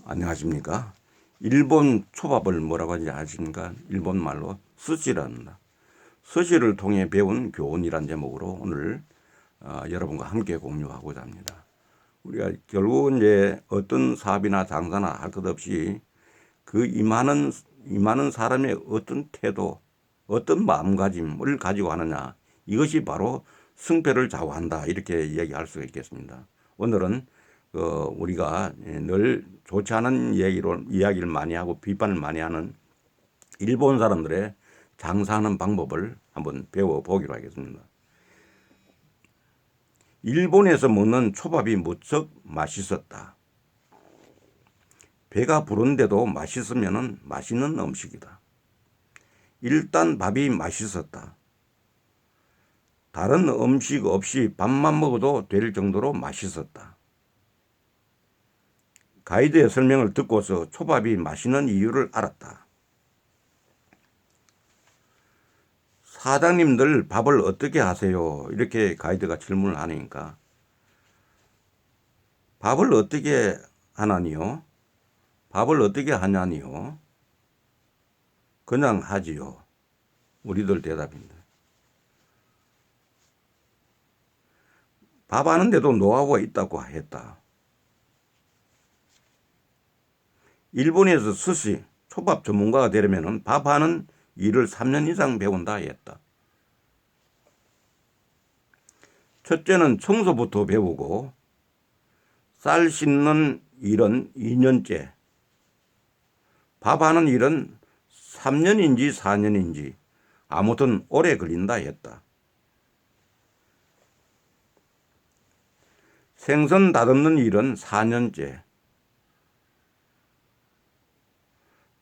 안녕하십니까. 일본 초밥을 뭐라고 하는지 아십니까? 일본 말로 스시랍니다. 스시를 통해 배운 교훈이란 제목으로 오늘 여러분과 함께 공유하고자 합니다. 우리가 결국은 이제 어떤 사업이나 장사나 할 것 없이 그 임하는 사람의 어떤 태도, 어떤 마음가짐을 가지고 하느냐, 이것이 바로 승패를 좌우한다, 이렇게 이야기할 수가 있겠습니다. 오늘은 우리가 늘 좋지 않은 이야기를 많이 하고 비판을 많이 하는 일본 사람들의 장사하는 방법을 한번 배워보기로 하겠습니다. 일본에서 먹는 초밥이 무척 맛있었다. 배가 부른데도 맛있으면 맛있는 음식이다. 일단 밥이 맛있었다. 다른 음식 없이 밥만 먹어도 될 정도로 맛있었다. 가이드의 설명을 듣고서 초밥이 맛있는 이유를 알았다. 사장님들 밥을 어떻게 하세요? 이렇게 가이드가 질문을 하니까 밥을 어떻게 하나니요? 밥을 어떻게 하냐니요? 그냥 하지요. 우리들 대답입니다. 밥 하는데도 노하우가 있다고 했다. 일본에서 스시, 초밥 전문가가 되려면 밥하는 일을 3년 이상 배운다 했다. 첫째는 청소부터 배우고 쌀 씻는 일은 2년째, 밥하는 일은 3년인지 4년인지 아무튼 오래 걸린다 했다. 생선 다듬는 일은 4년째,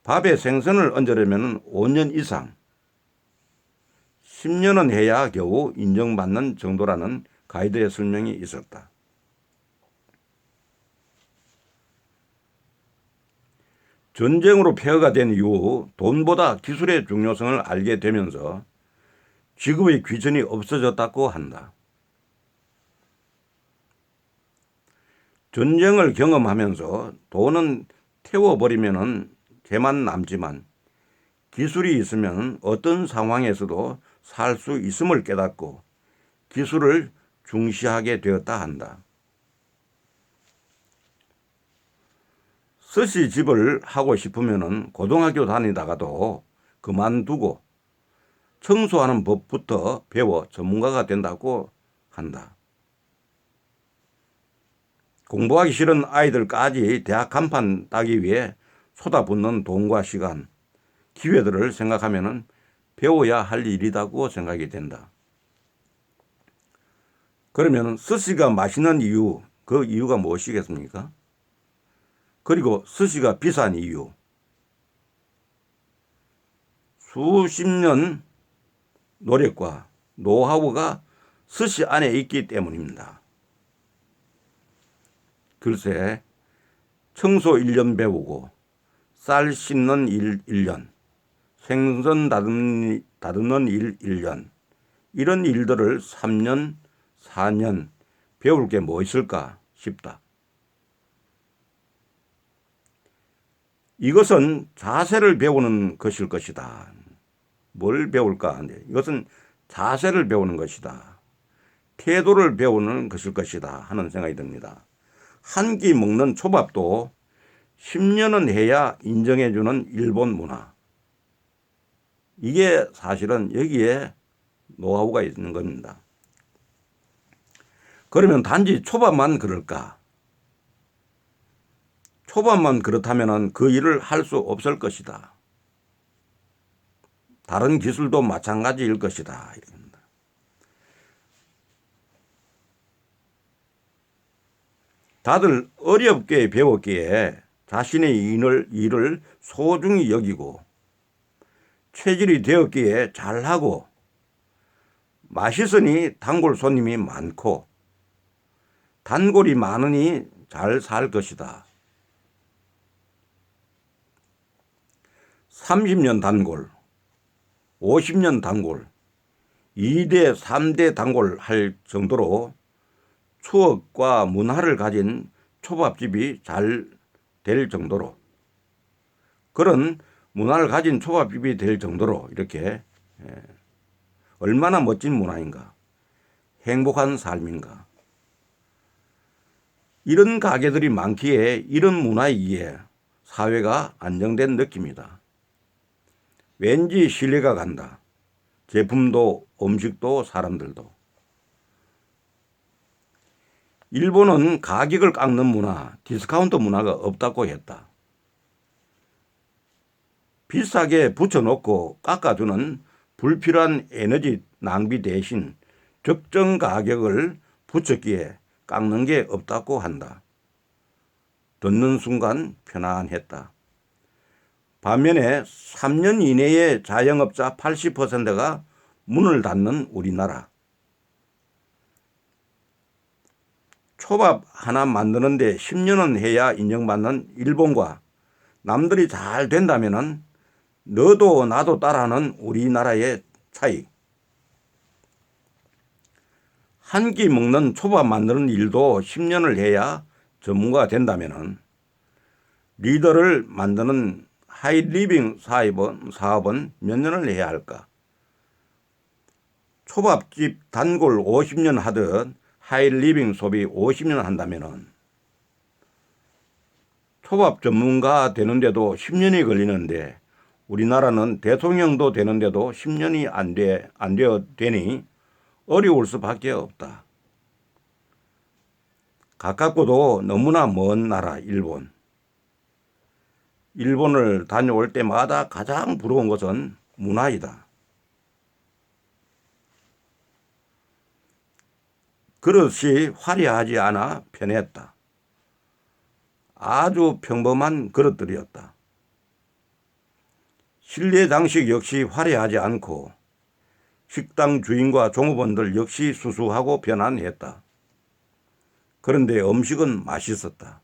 밥에 생선을 얹으려면 5년 이상, 10년은 해야 겨우 인정받는 정도라는 가이드의 설명이 있었다. 전쟁으로 폐허가 된 이후 돈보다 기술의 중요성을 알게 되면서 직업의 귀천이 없어졌다고 한다. 전쟁을 경험하면서 돈은 태워버리면 개만 남지만 기술이 있으면 어떤 상황에서도 살 수 있음을 깨닫고 기술을 중시하게 되었다 한다. 스시집을 하고 싶으면 고등학교 다니다가도 그만두고 청소하는 법부터 배워 전문가가 된다고 한다. 공부하기 싫은 아이들까지 대학 간판 따기 위해 쏟아붓는 돈과 시간, 기회들을 생각하면 배워야 할 일이라고 생각이 된다. 그러면 스시가 맛있는 이유, 그 이유가 무엇이겠습니까? 그리고 스시가 비싼 이유. 수십 년 노력과 노하우가 스시 안에 있기 때문입니다. 글쎄, 청소 1년 배우고 쌀 씻는 일 1년, 생선 다듬는 일 1년, 이런 일들을 3년, 4년 배울 게 뭐 있을까 싶다. 이것은 자세를 배우는 것일 것이다. 뭘 배울까? 이것은 자세를 배우는 것이다. 태도를 배우는 것일 것이다 하는 생각이 듭니다. 한 끼 먹는 초밥도 10년은 해야 인정해주는 일본 문화. 이게 사실은 여기에 노하우가 있는 겁니다. 그러면 단지 초밥만 그럴까? 초밥만 그렇다면 그 일을 할 수 없을 것이다. 다른 기술도 마찬가지일 것이다. 다들 어렵게 배웠기에 자신의 일을 소중히 여기고 체질이 되었기에 잘하고 맛있으니 단골 손님이 많고 단골이 많으니 잘 살 것이다. 30년 단골, 50년 단골, 2대, 3대 단골 할 정도로 추억과 문화를 가진 초밥집이 잘 될 정도로, 그런 문화를 가진 초밥집이 될 정도로 이렇게 얼마나 멋진 문화인가, 행복한 삶인가. 이런 가게들이 많기에 이런 문화이기에 사회가 안정된 느낌이다. 왠지 신뢰가 간다. 제품도 음식도 사람들도. 일본은 가격을 깎는 문화, 디스카운트 문화가 없다고 했다. 비싸게 붙여놓고 깎아주는 불필요한 에너지 낭비 대신 적정 가격을 붙였기에 깎는 게 없다고 한다. 듣는 순간 편안했다. 반면에 3년 이내에 자영업자 80%가 문을 닫는 우리나라. 초밥 하나 만드는데 10년은 해야 인정받는 일본과 남들이 잘 된다면은 너도 나도 따라하는 우리나라의 차이. 한 끼 먹는 초밥 만드는 일도 10년을 해야 전문가가 된다면은 리더를 만드는 하이리빙 사업은 몇 년을 해야 할까? 초밥집 단골 50년 하듯 하이리빙 소비 50년 한다면은 초밥 전문가 되는데도 10년이 걸리는데 우리나라는 대통령도 되는데도 10년이 안 되니 어려울 수밖에 없다. 가깝고도 너무나 먼 나라 일본. 일본을 다녀올 때마다 가장 부러운 것은 문화이다. 그릇이 화려하지 않아 편했다. 아주 평범한 그릇들이었다. 실내 장식 역시 화려하지 않고 식당 주인과 종업원들 역시 수수하고 편안했다. 그런데 음식은 맛있었다.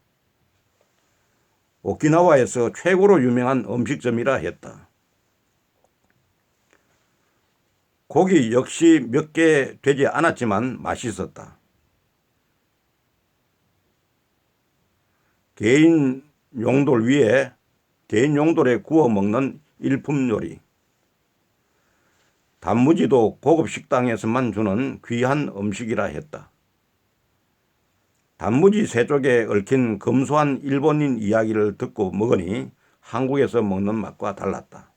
오키나와에서 최고로 유명한 음식점이라 했다. 고기 역시 몇 개 되지 않았지만 맛있었다. 개인 용돌 위에 개인 용돌에 구워 먹는 일품 요리. 단무지도 고급 식당에서만 주는 귀한 음식이라 했다. 단무지 새 쪽에 얽힌 검소한 일본인 이야기를 듣고 먹으니 한국에서 먹는 맛과 달랐다.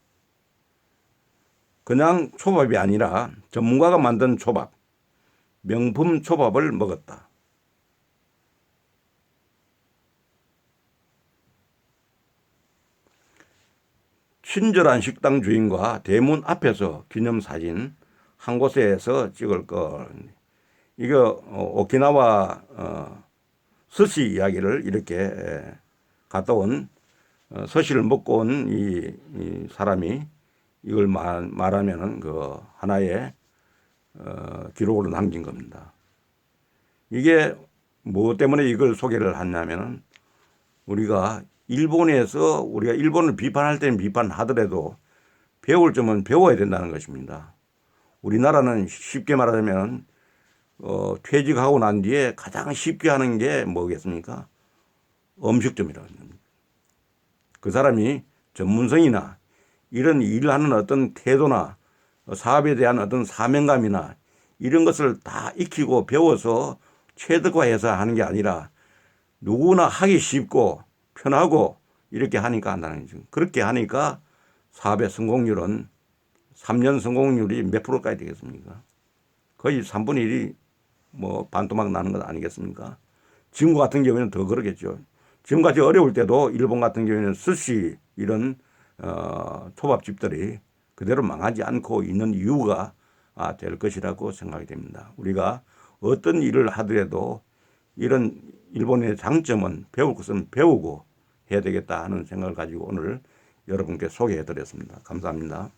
그냥 초밥이 아니라 전문가가 만든 초밥, 명품 초밥을 먹었다. 친절한 식당 주인과 대문 앞에서 기념사진 한 곳에서 찍을 걸. 이거 오키나와 스시 이야기를 이렇게 갔다 온 스시를 먹고 온 이 사람이 이걸 말하면은 그 하나의 기록으로 남긴 겁니다. 이게 뭐 때문에 이걸 소개를 하냐면은 우리가 일본에서 우리가 일본을 비판할 때는 비판하더라도 배울 점은 배워야 된다는 것입니다. 우리나라는 쉽게 말하자면 퇴직하고 난 뒤에 가장 쉽게 하는 게 뭐겠습니까? 음식점이라고 합니다. 그 사람이 전문성이나 이런 일하는 어떤 태도나 사업에 대한 어떤 사명감이나 이런 것을 다 익히고 배워서 체득화해서 하는 게 아니라 누구나 하기 쉽고 편하고 이렇게 하니까 한다는 거죠. 그렇게 하니까 사업의 성공률은 3년 성공률이 몇 프로까지 되겠습니까? 거의 3분의 1이 뭐 반토막 나는 것 아니겠습니까? 지금 같은 경우에는 더 그러겠죠. 지금까지 어려울 때도 일본 같은 경우에는 스시 이런 초밥집들이 그대로 망하지 않고 있는 이유가 될 것이라고 생각이 됩니다. 우리가 어떤 일을 하더라도 이런 일본의 장점은 배울 것은 배우고 해야 되겠다 하는 생각을 가지고 오늘 여러분께 소개해 드렸습니다. 감사합니다.